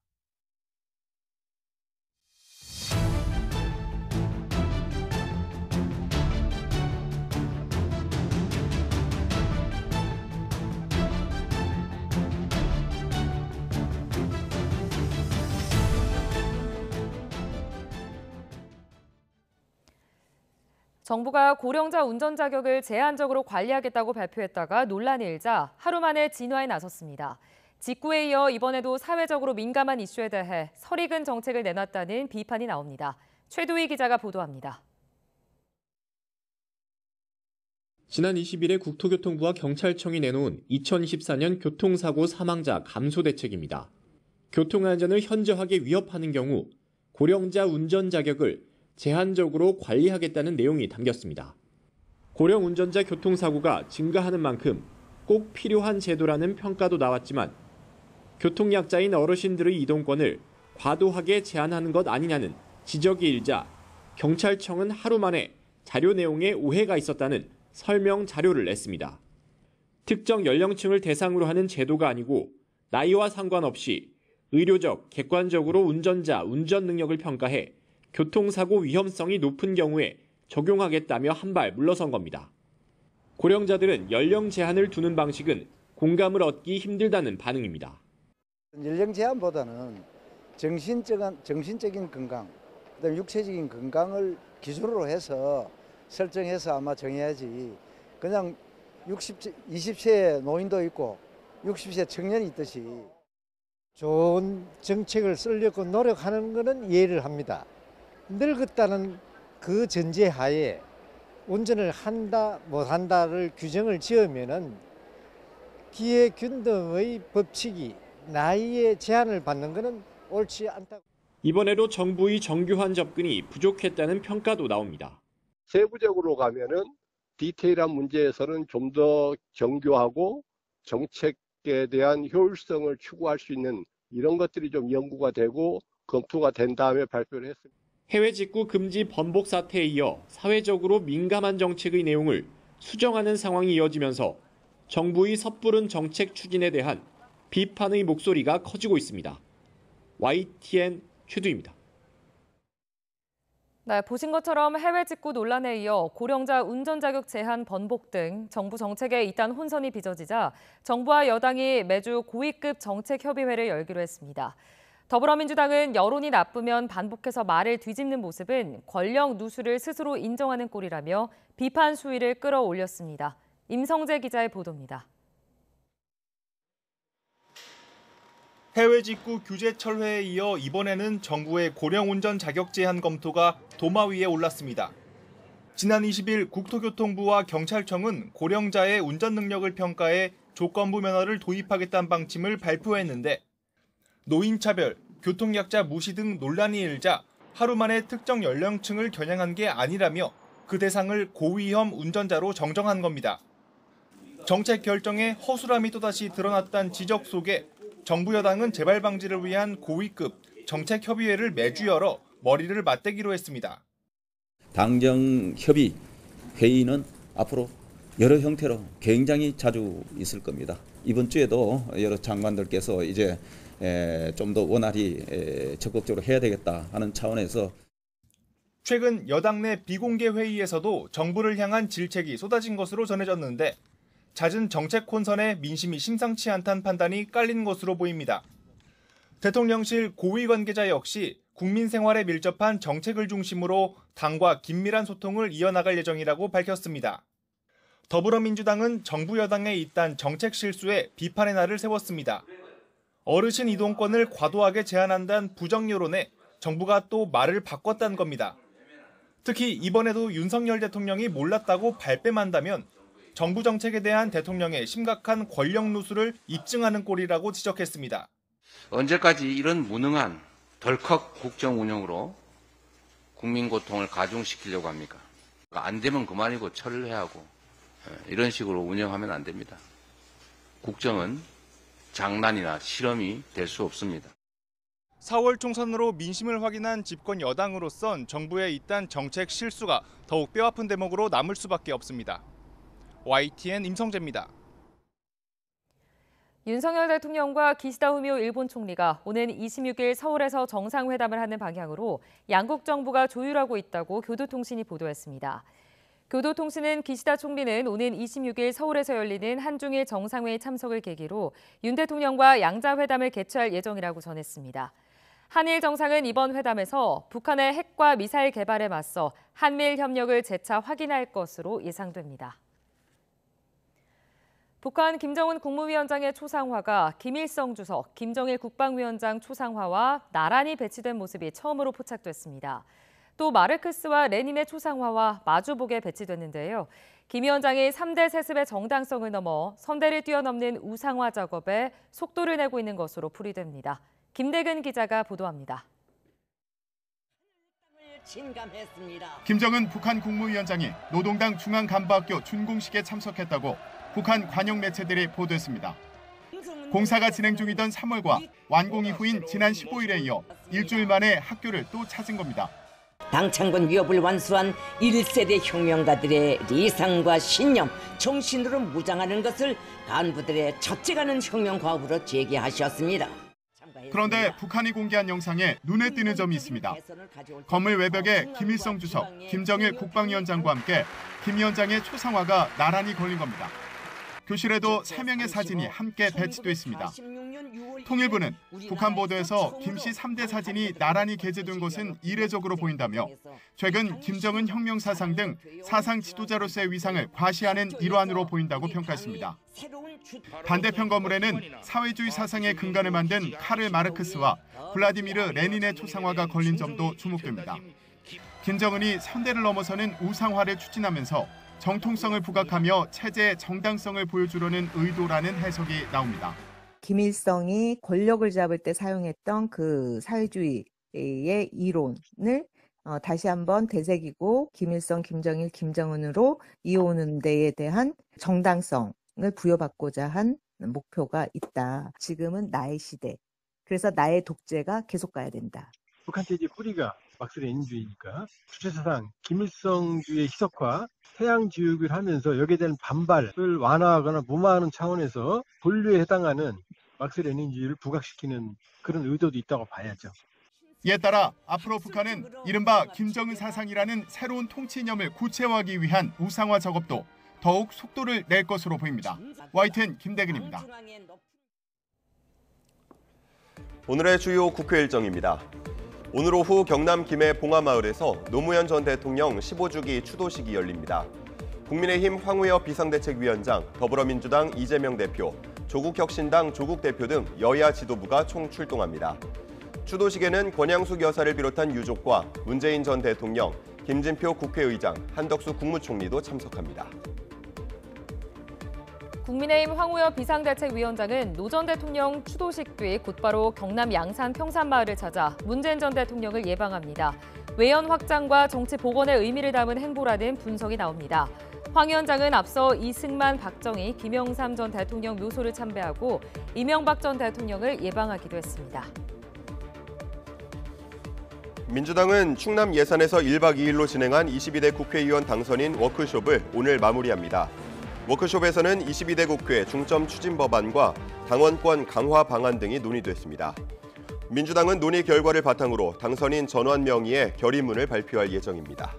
정부가 고령자 운전 자격을 제한적으로 관리하겠다고 발표했다가 논란이 일자 하루 만에 진화에 나섰습니다. 직구에 이어 이번에도 사회적으로 민감한 이슈에 대해 설익은 정책을 내놨다는 비판이 나옵니다. 최도희 기자가 보도합니다. 지난 20일에 국토교통부와 경찰청이 내놓은 2024년 교통사고 사망자 감소 대책입니다. 교통안전을 현저하게 위협하는 경우 고령자 운전 자격을 제한적으로 관리하겠다는 내용이 담겼습니다. 고령 운전자 교통사고가 증가하는 만큼 꼭 필요한 제도라는 평가도 나왔지만 교통약자인 어르신들의 이동권을 과도하게 제한하는 것 아니냐는 지적이 일자 경찰청은 하루 만에 자료 내용에 오해가 있었다는 설명 자료를 냈습니다. 특정 연령층을 대상으로 하는 제도가 아니고 나이와 상관없이 의료적, 객관적으로 운전자 운전 능력을 평가해 교통사고 위험성이 높은 경우에 적용하겠다며 한 발 물러선 겁니다. 고령자들은 연령 제한을 두는 방식은 공감을 얻기 힘들다는 반응입니다. 연령 제한보다는 정신적인 건강, 그다음에 육체적인 건강을 기준으로 해서 설정해서 아마 정해야지. 그냥 20세 노인도 있고 60세 청년이 있듯이. 좋은 정책을 쓰려고 노력하는 것은 이해를 합니다. 늙었다는 그 전제하에 운전을 한다 못한다를 규정을 지으면은 기회균등의 법칙이 나이에 제한을 받는 것은 옳지 않다고. 이번에도 정부의 정교한 접근이 부족했다는 평가도 나옵니다. 세부적으로 가면은 디테일한 문제에서는 좀 더 정교하고 정책에 대한 효율성을 추구할 수 있는 이런 것들이 좀 연구가 되고 검토가 된 다음에 발표를 했습니다. 해외 직구 금지 번복 사태에 이어 사회적으로 민감한 정책의 내용을 수정하는 상황이 이어지면서 정부의 섣부른 정책 추진에 대한 비판의 목소리가 커지고 있습니다. YTN 최두입니다. 네, 보신 것처럼 해외 직구 논란에 이어 고령자 운전 자격 제한 번복 등 정부 정책에 잇단 혼선이 빚어지자 정부와 여당이 매주 고위급 정책협의회를 열기로 했습니다. 더불어민주당은 여론이 나쁘면 반복해서 말을 뒤집는 모습은 권력 누수를 스스로 인정하는 꼴이라며 비판 수위를 끌어올렸습니다. 임성재 기자의 보도입니다. 해외 직구 규제 철회에 이어 이번에는 정부의 고령 운전 자격 제한 검토가 도마 위에 올랐습니다. 지난 20일 국토교통부와 경찰청은 고령자의 운전 능력을 평가해 조건부 면허를 도입하겠다는 방침을 발표했는데 노인차별, 교통약자 무시 등 논란이 일자 하루 만에 특정 연령층을 겨냥한 게 아니라며 그 대상을 고위험 운전자로 정정한 겁니다. 정책 결정에 허술함이 또다시 드러났다는 지적 속에 정부 여당은 재발 방지를 위한 고위급 정책협의회를 매주 열어 머리를 맞대기로 했습니다. 당정협의 회의는 앞으로 여러 형태로 굉장히 자주 있을 겁니다. 이번 주에도 여러 장관들께서 이제 좀 더 원활히 적극적으로 해야 되겠다 하는 차원에서 최근 여당 내 비공개 회의에서도 정부를 향한 질책이 쏟아진 것으로 전해졌는데 잦은 정책 혼선에 민심이 심상치 않다는 판단이 깔린 것으로 보입니다. 대통령실 고위 관계자 역시 국민 생활에 밀접한 정책을 중심으로 당과 긴밀한 소통을 이어나갈 예정이라고 밝혔습니다. 더불어민주당은 정부 여당에 잇단 정책 실수에 비판의 날을 세웠습니다. 어르신 이동권을 과도하게 제한한다는 부정 여론에 정부가 또 말을 바꿨다는 겁니다. 특히 이번에도 윤석열 대통령이 몰랐다고 발뺌한다면 정부 정책에 대한 대통령의 심각한 권력 누수를 입증하는 꼴이라고 지적했습니다. 언제까지 이런 무능한 덜컥 국정 운영으로 국민 고통을 가중시키려고 합니까? 안 되면 그만이고 철회하고 이런 식으로 운영하면 안 됩니다. 국정은 장난이나 실험이 될 수 없습니다. 4월 총선으로 민심을 확인한 집권 여당으로선 정부의 잇단 정책 실수가 더욱 뼈아픈 대목으로 남을 수밖에 없습니다. YTN 임성재입니다. 윤석열 대통령과 기시다 후미오 일본 총리가 오는 26일 서울에서 정상회담을 하는 방향으로 양국 정부가 조율하고 있다고 교도통신이 보도했습니다. 교도통신은 기시다 총리는 오는 26일 서울에서 열리는 한중일 정상회의 참석을 계기로 윤 대통령과 양자회담을 개최할 예정이라고 전했습니다. 한일 정상은 이번 회담에서 북한의 핵과 미사일 개발에 맞서 한미일 협력을 재차 확인할 것으로 예상됩니다. 북한 김정은 국무위원장의 초상화가 김일성 주석, 김정일 국방위원장 초상화와 나란히 배치된 모습이 처음으로 포착됐습니다. 또 마르크스와 레닌의 초상화와 마주복에 배치됐는데요. 김 위원장이 3대 세습의 정당성을 넘어 선대를 뛰어넘는 우상화 작업에 속도를 내고 있는 것으로 풀이됩니다. 김대근 기자가 보도합니다. 김정은 북한 국무위원장이 노동당 중앙간부학교 준공식에 참석했다고 북한 관영 매체들이 보도했습니다. 공사가 진행 중이던 3월과 완공 이후인 지난 15일에 이어 일주일 만에 학교를 또 찾은 겁니다. 당창군 위협을 완수한 1세대 혁명가들의理想과 신념, 정신으로 무장하는 것을 간부들의 첫째가는 혁명 과업으로 제기하셨습니다. 그런데 북한이 공개한 영상에 눈에 띄는 점이 있습니다. 건물 외벽에 김일성 주석, 김정일 국방위원장과 함께 김 위원장의 초상화가 나란히 걸린 겁니다. 교실에도 3명의 사진이 함께 배치돼 있습니다. 통일부는 북한 보도에서 김씨 3대 사진이 나란히 게재된 것은 이례적으로 보인다며 최근 김정은 혁명사상 등 사상 지도자로서의 위상을 과시하는 일환으로 보인다고 평가했습니다. 반대편 건물에는 사회주의 사상의 근간을 만든 카를 마르크스와 블라디미르 레닌의 초상화가 걸린 점도 주목됩니다. 김정은이 선대를 넘어서는 우상화를 추진하면서 정통성을 부각하며 체제의 정당성을 보여주려는 의도라는 해석이 나옵니다. 김일성이 권력을 잡을 때 사용했던 그 사회주의의 이론을 다시 한번 되새기고 김일성, 김정일, 김정은으로 이어오는 데에 대한 정당성을 부여받고자 한 목표가 있다. 지금은 나의 시대. 그래서 나의 독재가 계속 가야 된다. 북한 체제의 뿌리가 막스 레닌주의니까 주체사상 김일성주의 희석화, 태양지육을 하면서 여기에 대한 반발을 완화하거나 무마하는 차원에서 본류에 해당하는 막스 레닌주의를 부각시키는 그런 의도도 있다고 봐야죠. 이에 따라 앞으로 북한은 이른바 김정은 사상이라는 새로운 통치 이념을 구체화하기 위한 우상화 작업도 더욱 속도를 낼 것으로 보입니다. YTN 김대근입니다. 오늘의 주요 국회 일정입니다. 오늘 오후 경남 김해 봉화마을에서 노무현 전 대통령 15주기 추도식이 열립니다. 국민의힘 황우여 비상대책위원장, 더불어민주당 이재명 대표, 조국혁신당 조국 대표 등 여야 지도부가 총 출동합니다. 추도식에는 권양숙 여사를 비롯한 유족과 문재인 전 대통령, 김진표 국회의장, 한덕수 국무총리도 참석합니다. 국민의힘 황우여 비상대책위원장은 노 전 대통령 추도식 뒤 곧바로 경남 양산 평산마을을 찾아 문재인 전 대통령을 예방합니다. 외연 확장과 정치 복원의 의미를 담은 행보라는 분석이 나옵니다. 황 위원장은 앞서 이승만, 박정희, 김영삼 전 대통령 묘소를 참배하고 이명박 전 대통령을 예방하기도 했습니다. 민주당은 충남 예산에서 1박 2일로 진행한 22대 국회의원 당선인 워크숍을 오늘 마무리합니다. 워크숍에서는 22대 국회 중점 추진 법안과 당원권 강화 방안 등이 논의됐습니다. 민주당은 논의 결과를 바탕으로 당선인 전원 명의의 결의문을 발표할 예정입니다.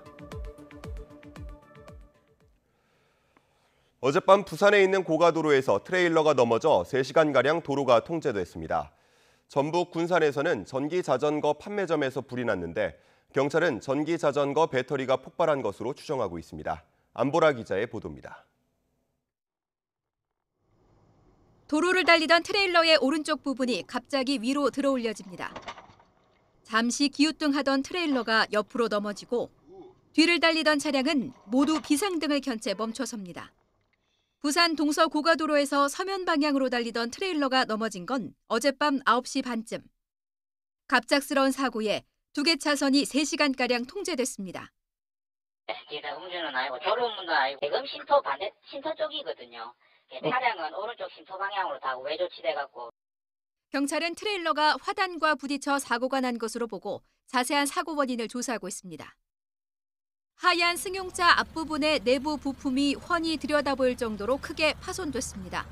어젯밤 부산에 있는 고가도로에서 트레일러가 넘어져 3시간가량 도로가 통제됐습니다. 전북 군산에서는 전기자전거 판매점에서 불이 났는데 경찰은 전기자전거 배터리가 폭발한 것으로 추정하고 있습니다. 안보라 기자의 보도입니다. 도로를 달리던 트레일러의 오른쪽 부분이 갑자기 위로 들어올려집니다. 잠시 기우뚱하던 트레일러가 옆으로 넘어지고 뒤를 달리던 차량은 모두 비상등을 켠 채 멈춰섭니다. 부산 동서 고가도로에서 서면 방향으로 달리던 트레일러가 넘어진 건 어젯밤 9시 반쯤. 갑작스러운 사고에 2개 차선이 3시간가량 통제됐습니다. 음주는 아니고 졸음도 아니고 지금 신토 쪽이거든요. 차량은 오른쪽 신토 방향으로 다 외조치돼갖고. 경찰은 트레일러가 화단과 부딪혀 사고가 난 것으로 보고 자세한 사고 원인을 조사하고 있습니다. 하얀 승용차 앞부분의 내부 부품이 훤히 들여다보일 정도로 크게 파손됐습니다.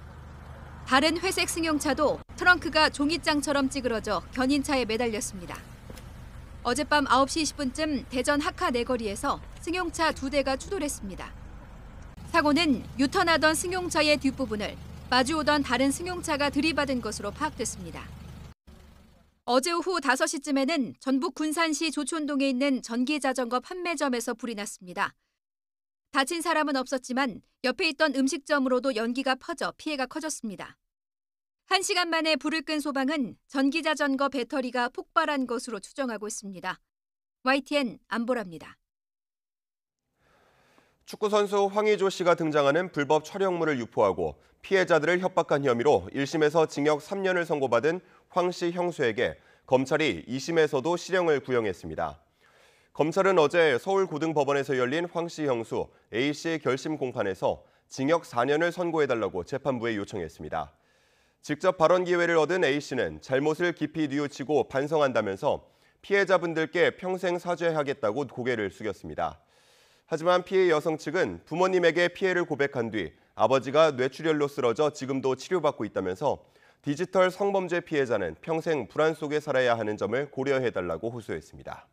다른 회색 승용차도 트렁크가 종이장처럼 찌그러져 견인차에 매달렸습니다. 어젯밤 9시 20분쯤 대전 하카 내거리에서 승용차 2대가 추돌했습니다. 사고는 유턴하던 승용차의 뒷부분을 마주오던 다른 승용차가 들이받은 것으로 파악됐습니다. 어제 오후 5시쯤에는 전북 군산시 조촌동에 있는 전기자전거 판매점에서 불이 났습니다. 다친 사람은 없었지만 옆에 있던 음식점으로도 연기가 퍼져 피해가 커졌습니다. 1시간 만에 불을 끈 소방은 전기자전거 배터리가 폭발한 것으로 추정하고 있습니다. YTN 안보라입니다. 축구선수 황의조 씨가 등장하는 불법 촬영물을 유포하고 피해자들을 협박한 혐의로 1심에서 징역 3년을 선고받은 황 씨 형수에게 검찰이 2심에서도 실형을 구형했습니다. 검찰은 어제 서울고등법원에서 열린 황 씨 형수 A 씨의 결심 공판에서 징역 4년을 선고해달라고 재판부에 요청했습니다. 직접 발언 기회를 얻은 A 씨는 잘못을 깊이 뉘우치고 반성한다면서 피해자분들께 평생 사죄하겠다고 고개를 숙였습니다. 하지만 피해 여성 측은 부모님에게 피해를 고백한 뒤 아버지가 뇌출혈로 쓰러져 지금도 치료받고 있다면서 디지털 성범죄 피해자는 평생 불안 속에 살아야 하는 점을 고려해달라고 호소했습니다.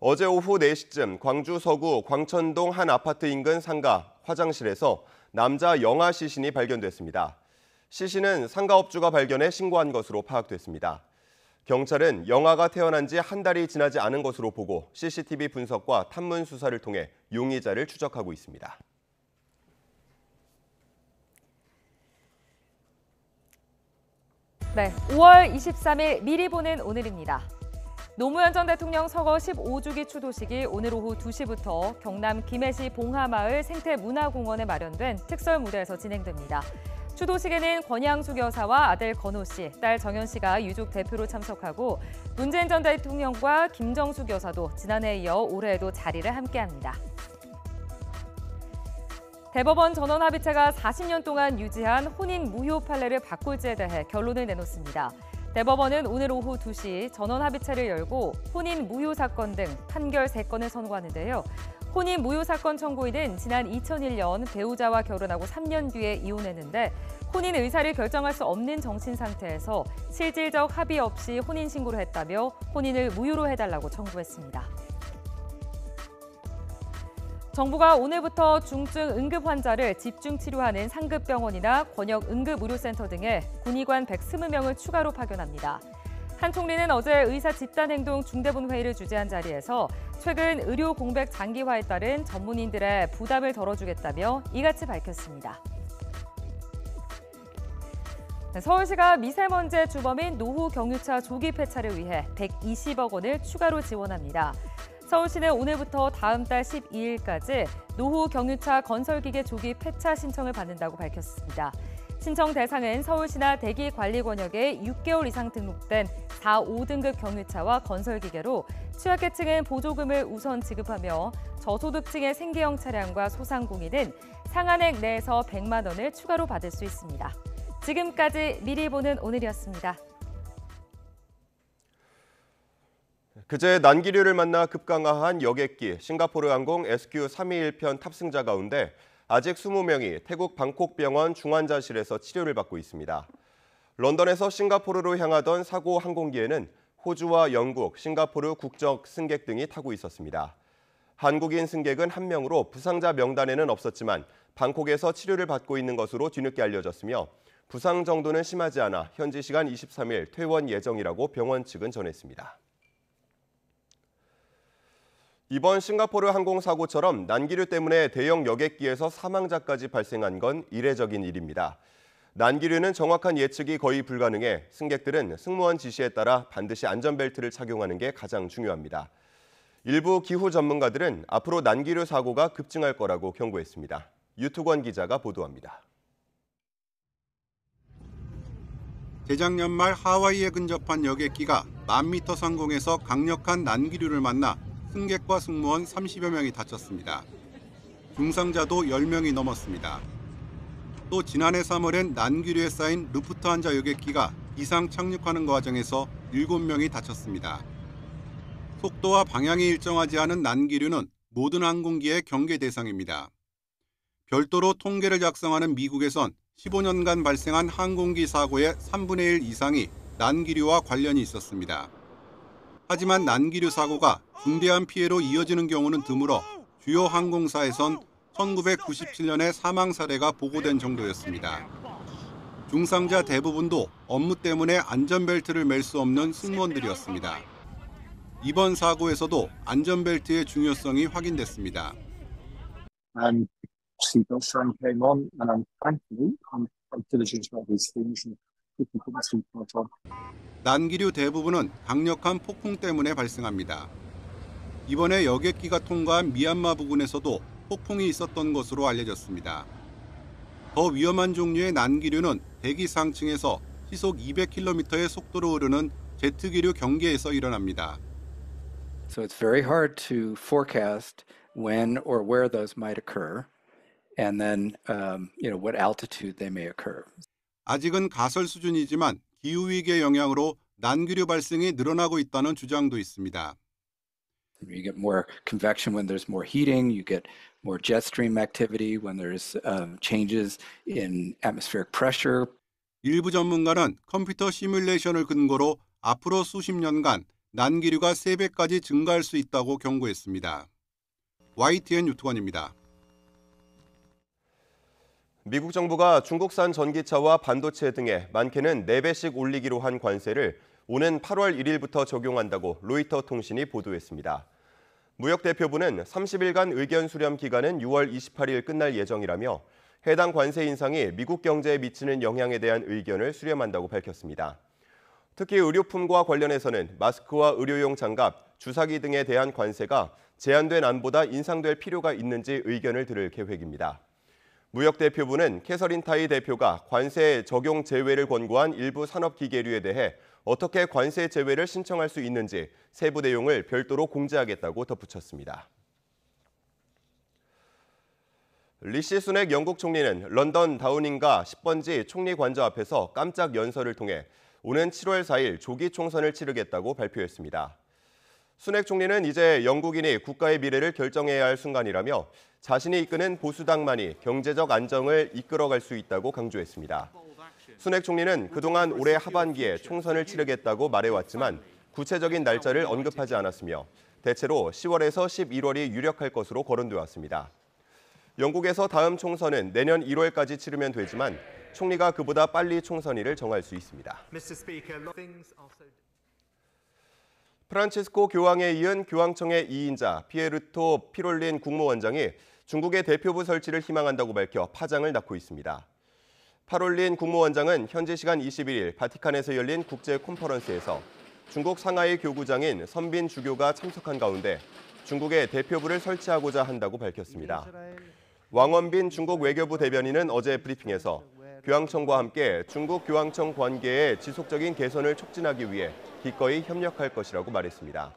어제 오후 4시쯤 광주 서구 광천동 한 아파트 인근 상가 화장실에서 남자 영아 시신이 발견됐습니다. 시신은 상가업주가 발견해 신고한 것으로 파악됐습니다. 경찰은 영아가 태어난 지 한 달이 지나지 않은 것으로 보고 CCTV 분석과 탐문 수사를 통해 용의자를 추적하고 있습니다. 네, 5월 23일 미리 보는 오늘입니다. 노무현 전 대통령 서거 15주기 추도식이 오늘 오후 2시부터 경남 김해시 봉하마을 생태문화공원에 마련된 특설 무대에서 진행됩니다. 추도식에는 권양숙 여사와 아들 건호 씨, 딸 정연 씨가 유족 대표로 참석하고 문재인 전 대통령과 김정숙 여사도 지난해에 이어 올해에도 자리를 함께합니다. 대법원 전원합의체가 40년 동안 유지한 혼인 무효 판례를 바꿀지에 대해 결론을 내놓습니다. 대법원은 오늘 오후 2시 전원합의체를 열고 혼인 무효 사건 등 판결 3건을 선고하는데요. 혼인 무효 사건 청구인은 지난 2001년 배우자와 결혼하고 3년 뒤에 이혼했는데 혼인 의사를 결정할 수 없는 정신 상태에서 실질적 합의 없이 혼인 신고를 했다며 혼인을 무효로 해달라고 청구했습니다. 정부가 오늘부터 중증 응급 환자를 집중 치료하는 상급병원이나 권역 응급의료센터 등에 군의관 120명을 추가로 파견합니다. 한 총리는 어제 의사 집단행동 중대본 회의를 주재한 자리에서 최근 의료 공백 장기화에 따른 전문인들의 부담을 덜어주겠다며 이같이 밝혔습니다. 서울시가 미세먼지의 주범인 노후 경유차 조기 폐차를 위해 120억 원을 추가로 지원합니다. 서울시는 오늘부터 다음 달 12일까지 노후 경유차 건설기계 조기 폐차 신청을 받는다고 밝혔습니다. 신청 대상은 서울시나 대기관리권역에 6개월 이상 등록된 4, 5등급 경유차와 건설기계로 취약계층은 보조금을 우선 지급하며 저소득층의 생계형 차량과 소상공인은 상한액 내에서 100만 원을 추가로 받을 수 있습니다. 지금까지 미리 보는 오늘이었습니다. 그제 난기류를 만나 급강하한 여객기 싱가포르 항공 SQ321편 탑승자 가운데 아직 20명이 태국 방콕 병원 중환자실에서 치료를 받고 있습니다. 런던에서 싱가포르로 향하던 사고 항공기에는 호주와 영국, 싱가포르 국적 승객 등이 타고 있었습니다. 한국인 승객은 1명으로 부상자 명단에는 없었지만 방콕에서 치료를 받고 있는 것으로 뒤늦게 알려졌으며 부상 정도는 심하지 않아 현지 시간 23일 퇴원 예정이라고 병원 측은 전했습니다. 이번 싱가포르 항공사고처럼 난기류 때문에 대형 여객기에서 사망자까지 발생한 건 이례적인 일입니다. 난기류는 정확한 예측이 거의 불가능해 승객들은 승무원 지시에 따라 반드시 안전벨트를 착용하는 게 가장 중요합니다. 일부 기후 전문가들은 앞으로 난기류 사고가 급증할 거라고 경고했습니다. 유투권 기자가 보도합니다. 재작년 말 하와이에 근접한 여객기가 1000m 상공에서 강력한 난기류를 만나 승객과 승무원 30여 명이 다쳤습니다. 중상자도 10명이 넘었습니다. 또 지난해 3월엔 난기류에 쌓인 루프트한자 여객기가 비상 착륙하는 과정에서 7명이 다쳤습니다. 속도와 방향이 일정하지 않은 난기류는 모든 항공기의 경계 대상입니다. 별도로 통계를 작성하는 미국에선 15년간 발생한 항공기 사고의 3분의 1 이상이 난기류와 관련이 있었습니다. 하지만 난기류 사고가 중대한 피해로 이어지는 경우는 드물어 주요 항공사에선 1997년에 사망 사례가 보고된 정도였습니다. 중상자 대부분도 업무 때문에 안전벨트를 맬 수 없는 승무원들이었습니다. 이번 사고에서도 안전벨트의 중요성이 확인됐습니다. Seatbelt sign came on, and thankfully, I'm diligent about these things and people put my seatbelt on. 난기류 대부분은 강력한 폭풍 때문에 발생합니다. 이번에 여객기가 통과한 미얀마 부근에서도 폭풍이 있었던 것으로 알려졌습니다. 더 위험한 종류의 난기류는 대기 상층에서 시속 200km의 속도로 흐르는 제트기류 경계에서 일어납니다. So it's very hard to forecast when or where those might occur. And then, what altitude they may occur. 아직은 가설 수준이지만 기후위기의 영향으로 난기류 발생이 늘어나고 있다는 주장도 있습니다. You get more convection when there's more heating. You get more jet stream activity when there's changes in atmospheric pressure. 일부 전문가는 컴퓨터 시뮬레이션을 근거로 앞으로 수십 년간 난기류가 3배까지 증가할 수 있다고 경고했습니다. YTN 유튜건입니다. 미국 정부가 중국산 전기차와 반도체 등에 많게는 4배씩 올리기로 한 관세를 오는 8월 1일부터 적용한다고 로이터 통신이 보도했습니다. 무역대표부는 30일간 의견 수렴 기간은 6월 28일 끝날 예정이라며 해당 관세 인상이 미국 경제에 미치는 영향에 대한 의견을 수렴한다고 밝혔습니다. 특히 의료품과 관련해서는 마스크와 의료용 장갑, 주사기 등에 대한 관세가 제한된 안보다 인상될 필요가 있는지 의견을 들을 계획입니다. 무역대표부는 캐서린 타이 대표가 관세 적용 제외를 권고한 일부 산업기계류에 대해 어떻게 관세 제외를 신청할 수 있는지 세부 내용을 별도로 공지하겠다고 덧붙였습니다. 리시 수넥 영국 총리는 런던 다우닝가 10번지 총리 관저 앞에서 깜짝 연설을 통해 오는 7월 4일 조기 총선을 치르겠다고 발표했습니다. 수넥 총리는 이제 영국인이 국가의 미래를 결정해야 할 순간이라며 자신이 이끄는 보수당만이 경제적 안정을 이끌어갈 수 있다고 강조했습니다. 수넥 총리는 그동안 올해 하반기에 총선을 치르겠다고 말해왔지만 구체적인 날짜를 언급하지 않았으며 대체로 10월에서 11월이 유력할 것으로 거론돼 왔습니다. 영국에서 다음 총선은 내년 1월까지 치르면 되지만 총리가 그보다 빨리 총선일을 정할 수 있습니다. 프란치스코 교황에 이은 교황청의 2인자 피에르토 피롤린 국무원장이 중국의 대표부 설치를 희망한다고 밝혀 파장을 낳고 있습니다. 파롤린 국무원장은 현지 시간 21일 바티칸에서 열린 국제 컨퍼런스에서 중국 상하이 교구장인 선빈 주교가 참석한 가운데 중국의 대표부를 설치하고자 한다고 밝혔습니다. 왕원빈 중국 외교부 대변인은 어제 브리핑에서 교황청과 함께 중국 교황청 관계의 지속적인 개선을 촉진하기 위해 기꺼이 협력할 것이라고 말했습니다.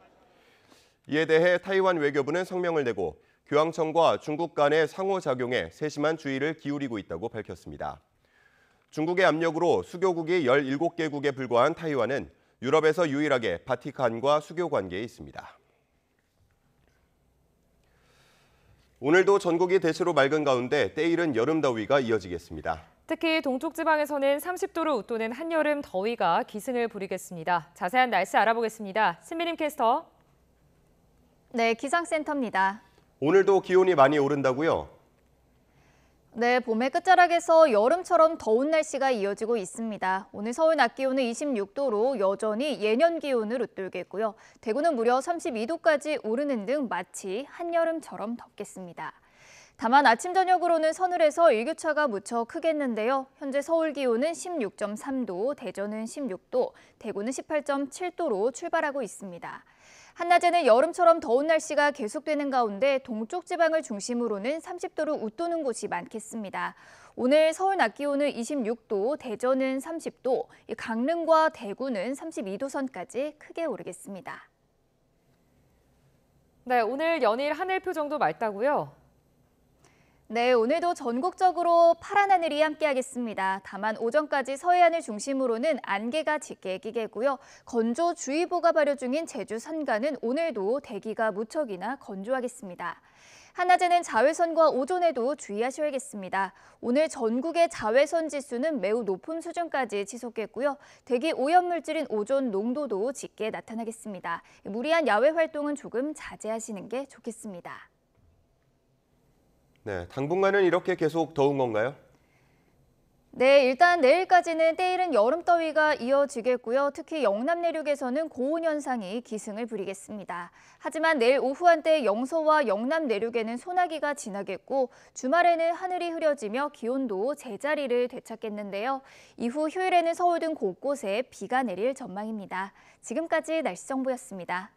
이에 대해 타이완 외교부는 성명을 내고 교황청과 중국 간의 상호작용에 세심한 주의를 기울이고 있다고 밝혔습니다. 중국의 압력으로 수교국이 17개국에 불과한 타이완은 유럽에서 유일하게 바티칸과 수교 관계에 있습니다. 오늘도 전국이 대체로 맑은 가운데 때이른 여름 더위가 이어지겠습니다. 특히 동쪽 지방에서는 30도를 웃도는 한여름 더위가 기승을 부리겠습니다. 자세한 날씨 알아보겠습니다. 신미림 캐스터. 네, 기상센터입니다. 오늘도 기온이 많이 오른다고요? 네, 봄의 끝자락에서 여름처럼 더운 날씨가 이어지고 있습니다. 오늘 서울 낮 기온은 26도로 여전히 예년 기온을 웃돌겠고요. 대구는 무려 32도까지 오르는 등 마치 한여름처럼 덥겠습니다. 다만 아침 저녁으로는 서늘해서 일교차가 무척 크겠는데요. 현재 서울 기온은 16.3도, 대전은 16도, 대구는 18.7도로 출발하고 있습니다. 한낮에는 여름처럼 더운 날씨가 계속되는 가운데 동쪽 지방을 중심으로는 30도를 웃도는 곳이 많겠습니다. 오늘 서울 낮 기온은 26도, 대전은 30도, 강릉과 대구는 32도 선까지 크게 오르겠습니다. 네, 오늘 연일 하늘 표정도 맑다고요? 네, 오늘도 전국적으로 파란 하늘이 함께하겠습니다. 다만 오전까지 서해안을 중심으로는 안개가 짙게 끼겠고요. 건조주의보가 발효 중인 제주 산간은 오늘도 대기가 무척이나 건조하겠습니다. 한낮에는 자외선과 오존에도 주의하셔야겠습니다. 오늘 전국의 자외선 지수는 매우 높은 수준까지 치솟겠고요. 대기 오염물질인 오존 농도도 짙게 나타나겠습니다. 무리한 야외 활동은 조금 자제하시는 게 좋겠습니다. 네, 당분간은 이렇게 계속 더운 건가요? 네, 일단 내일까지는 때이른 여름더위가 이어지겠고요. 특히 영남 내륙에서는 고온 현상이 기승을 부리겠습니다. 하지만 내일 오후 한때 영서와 영남 내륙에는 소나기가 지나겠고 주말에는 하늘이 흐려지며 기온도 제자리를 되찾겠는데요. 이후 휴일에는 서울 등 곳곳에 비가 내릴 전망입니다. 지금까지 날씨 정보였습니다.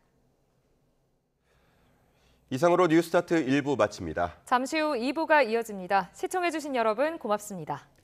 이상으로 뉴스타트 1부 마칩니다. 잠시 후 2부가 이어집니다. 시청해주신 여러분 고맙습니다.